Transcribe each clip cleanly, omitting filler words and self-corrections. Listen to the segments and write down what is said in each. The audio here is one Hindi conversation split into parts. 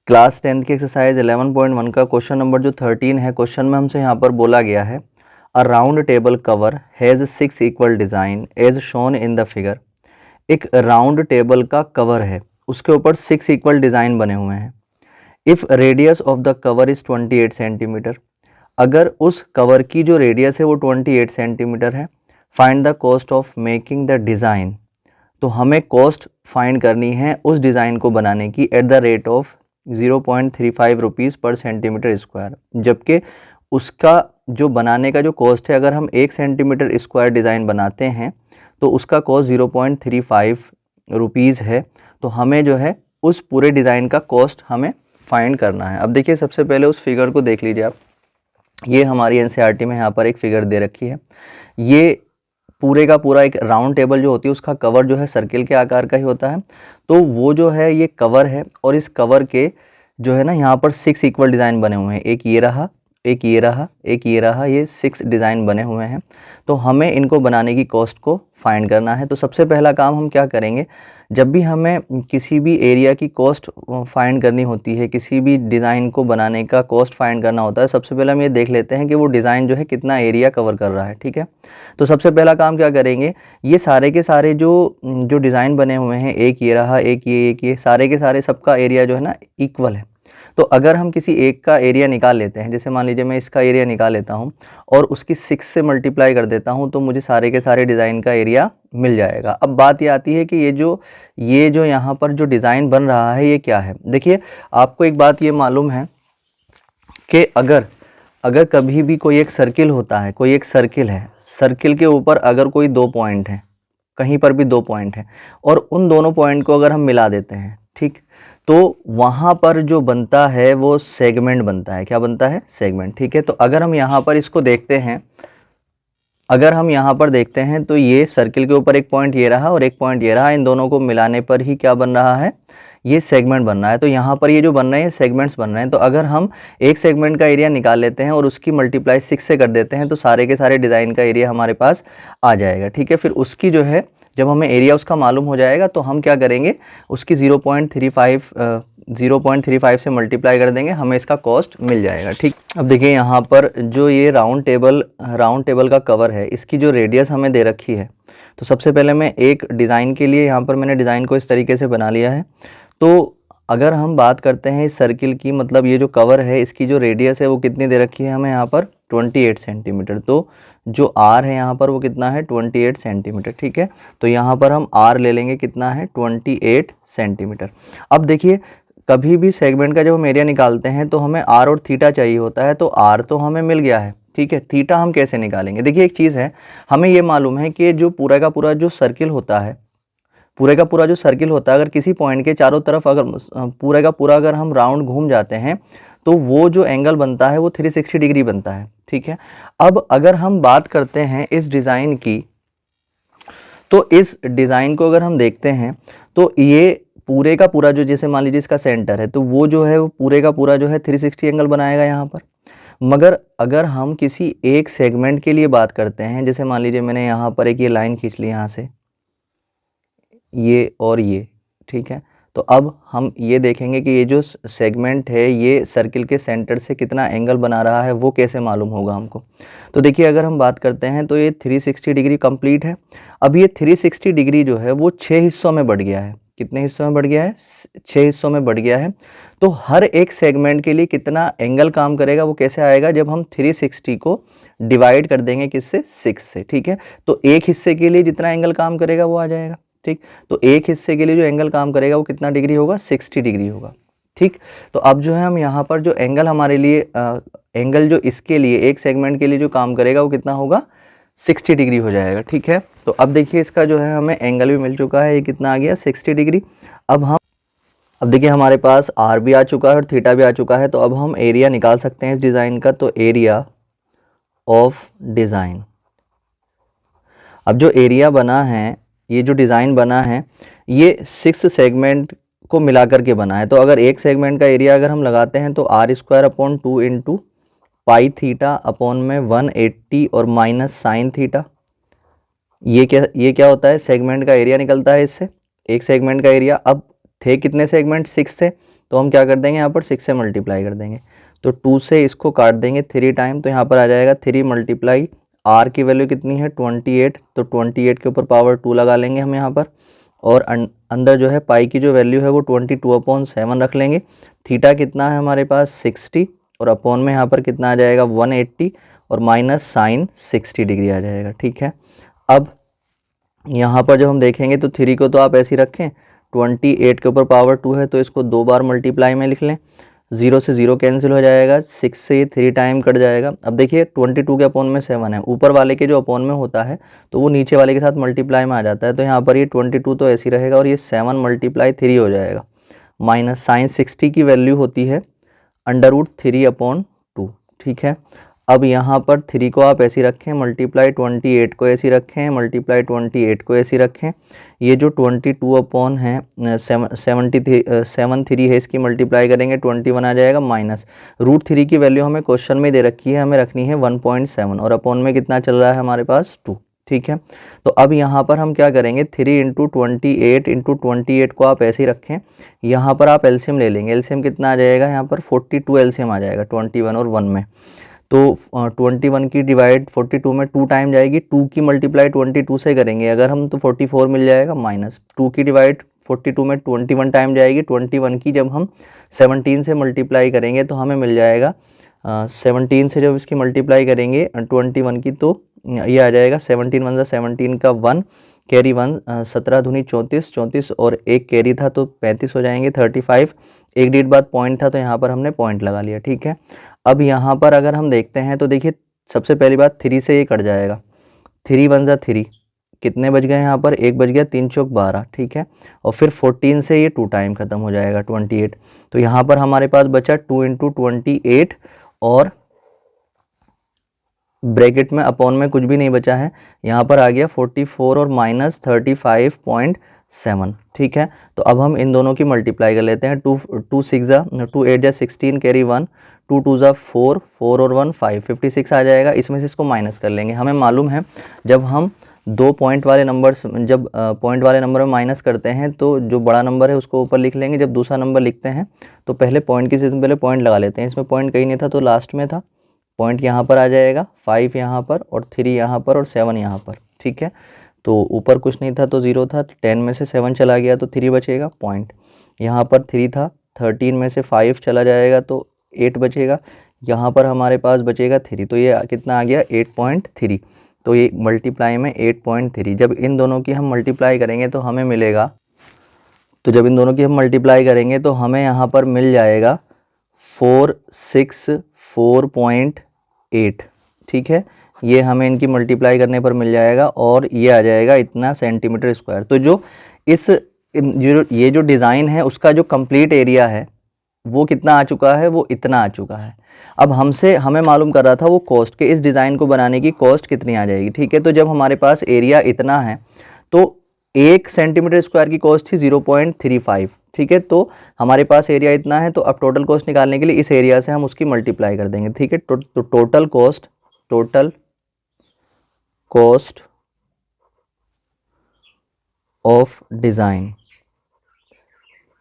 क्लास 10th की एक्सरसाइज 11.1 का क्वेश्चन नंबर जो 13 है, क्वेश्चन में हमसे यहाँ पर बोला गया है a round table cover has 6 equal design as shown in the figure. एक राउंड टेबल का कवर है, उसके ऊपर 6 इक्वल डिज़ाइन बने हुए हैं। If radius of the cover is 28 centimetre, अगर उस कवर की जो रेडियस है वो 28 सेंटीमीटर है, find the cost of making the design. तो हमें कॉस्ट फाइंड करनी है उस डिज़ाइन को बनाने की at the rate of 0.35 rupees पर सेंटीमीटर स्क्वायर, जबकि उसका जो बनाने का जो कॉस्ट है, अगर हम 1 सेंटीमीटर स्क्वायर डिज़ाइन बनाते हैं तो उसका कॉस्ट 0.35 रुपीज़ है। तो हमें जो है उस पूरे डिज़ाइन का कॉस्ट हमें फाइंड करना है। अब देखिए, सबसे पहले उस फिगर को देख लीजिए आप। ये हमारी एनसीईआरटी में यहाँ पर एक फिगर दे रखी है। ये पूरे का पूरा एक राउंड टेबल जो होती है उसका कवर जो है सर्किल के आकार का ही होता है। तो वो जो है ये कवर है, और इस कवर के जो है ना यहाँ पर 6 इक्वल डिज़ाइन बने हुए हैं। एक ये रहा, एक ये रहा, एक ये रहा, ये 6 डिज़ाइन बने हुए हैं। तो हमें इनको बनाने की कॉस्ट को फाइंड करना है। तो सबसे पहला काम हम क्या करेंगे, जब भी हमें किसी भी एरिया की कॉस्ट फाइंड करनी होती है, किसी भी डिज़ाइन को बनाने का कॉस्ट फाइंड करना होता है, सबसे पहले हम ये देख लेते हैं कि वो डिज़ाइन जो है कितना एरिया कवर कर रहा है। ठीक है, तो सबसे पहला काम क्या करेंगे, ये सारे के सारे जो डिज़ाइन बने हुए हैं, एक ये रहा, एक ये, सारे के सारे सबका एरिया जो है ना इक्वल है। तो अगर हम किसी एक का एरिया निकाल लेते हैं, जैसे मान लीजिए मैं इसका एरिया निकाल लेता हूँ और उसकी 6 से मल्टीप्लाई कर देता हूँ, तो मुझे सारे के सारे डिज़ाइन का एरिया मिल जाएगा। अब बात ये आती है कि ये जो यहाँ पर जो डिज़ाइन बन रहा है ये क्या है। देखिए, आपको एक बात ये मालूम है कि अगर कभी भी कोई एक सर्किल होता है, कोई एक सर्किल है, सर्किल के ऊपर अगर कोई 2 पॉइंट हैं, कहीं पर भी 2 पॉइंट हैं, और उन दोनों पॉइंट को अगर हम मिला देते हैं, ठीक, तो वहाँ पर जो बनता है वो सेगमेंट बनता है। क्या बनता है? सेगमेंट। ठीक है, तो अगर हम यहाँ पर इसको देखते हैं, अगर हम यहाँ पर देखते हैं तो ये सर्किल के ऊपर एक पॉइंट ये रहा और एक पॉइंट ये रहा, इन दोनों को मिलाने पर ही क्या बन रहा है, ये सेगमेंट बन रहा है। तो यहाँ पर ये जो बन रहे हैं सेगमेंट्स बन रहे हैं। तो अगर हम एक सेगमेंट का एरिया निकाल लेते हैं और उसकी मल्टीप्लाई 6 से कर देते हैं, तो सारे के सारे डिज़ाइन का एरिया हमारे पास आ जाएगा। ठीक है, फिर उसकी जो है, जब हमें एरिया उसका मालूम हो जाएगा तो हम क्या करेंगे, उसकी 0.35 से मल्टीप्लाई कर देंगे, हमें इसका कॉस्ट मिल जाएगा। ठीक, अब देखिए यहाँ पर जो ये राउंड टेबल का कवर है, इसकी जो रेडियस हमें दे रखी है, तो सबसे पहले मैं एक डिज़ाइन के लिए यहाँ पर मैंने डिज़ाइन को इस तरीके से बना लिया है। तो अगर हम बात करते हैं इस सर्किल की, मतलब ये जो कवर है इसकी जो रेडियस है वो कितनी दे रखी है हमें यहाँ पर, 28 सेंटीमीटर। तो जो आर है यहाँ पर वो कितना है, 28 सेंटीमीटर। ठीक है, तो यहाँ पर हम आर ले लेंगे, कितना है, 28 सेंटीमीटर। अब देखिए, कभी भी सेगमेंट का जब हम एरिया निकालते हैं तो हमें आर और थीटा चाहिए होता है। तो आर तो हमें मिल गया है, ठीक है, थीटा हम कैसे निकालेंगे। देखिए, एक चीज़ है, हमें ये मालूम है कि जो पूरा का पूरा जो सर्किल होता है, पूरे का पूरा जो सर्किल होता है, अगर किसी पॉइंट के चारों तरफ अगर पूरे का पूरा अगर हम राउंड घूम जाते हैं तो वो जो एंगल बनता है वो 360 डिग्री बनता है। ठीक है, अब अगर हम बात करते हैं इस डिज़ाइन की, तो इस डिज़ाइन को अगर हम देखते हैं तो ये पूरे का पूरा जो, जैसे मान लीजिए इसका सेंटर है, तो वो जो है वो पूरे का पूरा जो है 360 एंगल बनाएगा यहाँ पर। मगर अगर हम किसी एक सेगमेंट के लिए बात करते हैं, जैसे मान लीजिए मैंने यहाँ पर एक ये लाइन खींच ली यहाँ से, ये और ये, ठीक है, तो अब हम ये देखेंगे कि ये जो सेगमेंट है ये सर्किल के सेंटर से कितना एंगल बना रहा है, वो कैसे मालूम होगा हमको। तो देखिए, अगर हम बात करते हैं तो ये 360 डिग्री कंप्लीट है। अब ये 360 डिग्री जो है वो 6 हिस्सों में बढ़ गया है। कितने हिस्सों में बढ़ गया है? 6 हिस्सों में बढ़ गया है। तो हर एक सेगमेंट के लिए कितना एंगल काम करेगा वो कैसे आएगा, जब हम 360 को डिवाइड कर देंगे किससे, 6 से। ठीक है, तो एक हिस्से के लिए जितना एंगल काम करेगा वो आ जाएगा। ठीक, तो एक हिस्से के लिए जो एंगल काम करेगा वो कितना डिग्री होगा, 60 डिग्री होगा। ठीक, तो अब जो है हम यहाँ पर जो एंगल हमारे लिए एंगल जो इसके लिए एक सेगमेंट के लिए जो काम करेगा वो कितना होगा, 60 डिग्री हो जाएगा। ठीक है, तो अब देखिए इसका जो है हमें एंगल भी मिल चुका है, ये कितना आ गया, 60 डिग्री। अब देखिए हमारे पास आर भी आ चुका है और थीटा भी आ चुका है। तो अब हम एरिया निकाल सकते हैं इस डिज़ाइन का। तो एरिया ऑफ डिज़ाइन, अब जो एरिया बना है, ये जो डिज़ाइन बना है, ये 6 सेगमेंट को मिला करके बना है। तो अगर एक सेगमेंट का एरिया अगर हम लगाते हैं तो r² / 2 into pi theta upon में 180 और माइनस साइन थीटा। ये क्या होता है, सेगमेंट का एरिया निकलता है इससे, एक सेगमेंट का एरिया। अब थे कितने सेगमेंट, 6 थे, तो हम क्या कर देंगे यहाँ पर 6 से मल्टीप्लाई कर देंगे। तो 2 से इसको काट देंगे 3 टाइम, तो यहाँ पर आ जाएगा 3 मल्टीप्लाई आर की वैल्यू कितनी है 28, तो 28 के ऊपर पावर 2 लगा लेंगे हम यहाँ पर, और अंदर जो है पाई की जो वैल्यू है वो 22/7 रख लेंगे। थीटा कितना है हमारे पास 60, और अपॉन में यहाँ पर कितना आ जाएगा 180, और माइनस साइन 60 डिग्री आ जाएगा। ठीक है, अब यहाँ पर जब हम देखेंगे तो 3 को तो आप ऐसे ही रखें, 28 के ऊपर पावर 2 है तो इसको 2 बार मल्टीप्लाई में लिख लें, 0 से 0 कैंसिल हो जाएगा, 6 से ये 3 टाइम कट जाएगा। अब देखिए 22 के अपॉन में 7 है, ऊपर वाले के जो अपॉन में होता है तो वो नीचे वाले के साथ मल्टीप्लाई में आ जाता है, तो यहाँ पर ये 22 तो ऐसे ही रहेगा, और ये 7 मल्टीप्लाई 3 हो जाएगा, माइनस साइन 60 की वैल्यू होती है √3/2। ठीक है, अब यहाँ पर 3 को आप ऐसे रखें, मल्टीप्लाई 28 को ऐसे रखें, मल्टीप्लाई 28 को ऐसे रखें, ये जो 22 अपॉन है 73 है, इसकी मल्टीप्लाई करेंगे 21 आ जाएगा, माइनस √3 की वैल्यू हमें क्वेश्चन में दे रखी है, हमें रखनी है 1.7, और अपॉन में कितना चल रहा है हमारे पास 2। ठीक है, तो अब यहाँ पर हम क्या करेंगे, 3 × 28 × 28 को आप ऐसे ही रखें, यहाँ पर आप एलसीएम ले लेंगे, एलसीएम कितना आ जाएगा यहाँ पर 42 एलसीएम आ जाएगा 21 और 1 में, तो 21 की डिवाइड 42 में 2 टाइम जाएगी, 2 की मल्टीप्लाई 22 से करेंगे अगर हम तो 44 मिल जाएगा, माइनस 2 की डिवाइड 42 में 21 टाइम जाएगी, 21 की जब हम 17 से मल्टीप्लाई करेंगे तो हमें मिल जाएगा 17 से जब इसकी मल्टीप्लाई करेंगे 21 की तो ये आ जाएगा 17 × 1 = 17 का 1 कैरी 1 17 दूनी 34, 34 और एक कैरी था तो 35 हो जाएंगे 35, एक डेट बाद पॉइंट था तो यहाँ पर हमने पॉइंट लगा लिया। ठीक है, अब यहाँ पर अगर हम देखते हैं तो देखिए सबसे पहली बात 3 से ये कट जाएगा, 3 × 1 = 3, कितने बच गए यहाँ पर, एक बच गया, 3 × 4 = 12। ठीक है, और फिर 14 से ये 2 टाइम खत्म हो जाएगा 28, तो यहाँ पर हमारे पास बचा 2 × 28, और ब्रैकेट में अपॉन में कुछ भी नहीं बचा है, यहाँ पर आ गया 44 और माइनस 35.7। ठीक है, तो अब हम इन दोनों की मल्टीप्लाई कर लेते हैं, 2 2 8 16 कैरी 1, 2 2 4, 4 और 1 5, 56 आ जाएगा, इसमें से इसको माइनस कर लेंगे। हमें मालूम है जब हम दो पॉइंट वाले नंबर जब पॉइंट वाले नंबर में माइनस करते हैं तो जो बड़ा नंबर है उसको ऊपर लिख लेंगे, जब दूसरा नंबर लिखते हैं तो पहले पॉइंट की जगह पहले पॉइंट लगा लेते हैं, इसमें पॉइंट कहीं नहीं था तो लास्ट में था, पॉइंट यहाँ पर आ जाएगा, 5 यहाँ पर और 3 यहाँ पर और 7 यहाँ पर। ठीक है, तो ऊपर कुछ नहीं था तो 0 था, 10 में से 7 चला गया तो 3 बचेगा, पॉइंट यहाँ पर 3 था, 13 में से 5 चला जाएगा तो 8 बचेगा, यहाँ पर हमारे पास बचेगा 3, तो ये कितना आ गया 8.3, तो ये मल्टीप्लाई में 8.3, जब इन दोनों की हम मल्टीप्लाई करेंगे तो हमें मिलेगा, तो जब इन दोनों की हम मल्टीप्लाई करेंगे तो हमें यहाँ पर मिल जाएगा 464.8। ठीक है, ये हमें इनकी मल्टीप्लाई करने पर मिल जाएगा और ये आ जाएगा इतना सेंटीमीटर स्क्वायर। तो जो ये जो डिज़ाइन है उसका जो कंप्लीट एरिया है वो कितना आ चुका है, वो इतना आ चुका है। अब हमें मालूम कर रहा था वो कॉस्ट के, इस डिज़ाइन को बनाने की कॉस्ट कितनी आ जाएगी। ठीक है, तो जब हमारे पास एरिया इतना है तो 1 सेंटीमीटर स्क्वायर की कॉस्ट थी 0.35। ठीक है, तो हमारे पास एरिया इतना है, तो अब टोटल कॉस्ट निकालने के लिए इस एरिया से हम उसकी मल्टीप्लाई कर देंगे। ठीक है, तो टोटल कॉस्ट ऑफ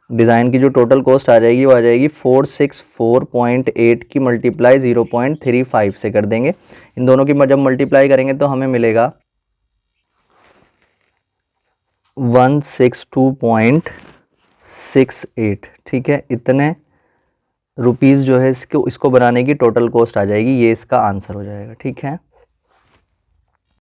डिज़ाइन की जो टोटल कॉस्ट आ जाएगी वो आ जाएगी 464.8 की मल्टीप्लाई 0.35 से कर देंगे। इन दोनों की जब मल्टीप्लाई करेंगे तो हमें मिलेगा 162.68। ठीक है, इतने रुपीज़ जो है इसको बनाने की टोटल कॉस्ट आ जाएगी, ये इसका आंसर हो जाएगा। ठीक है।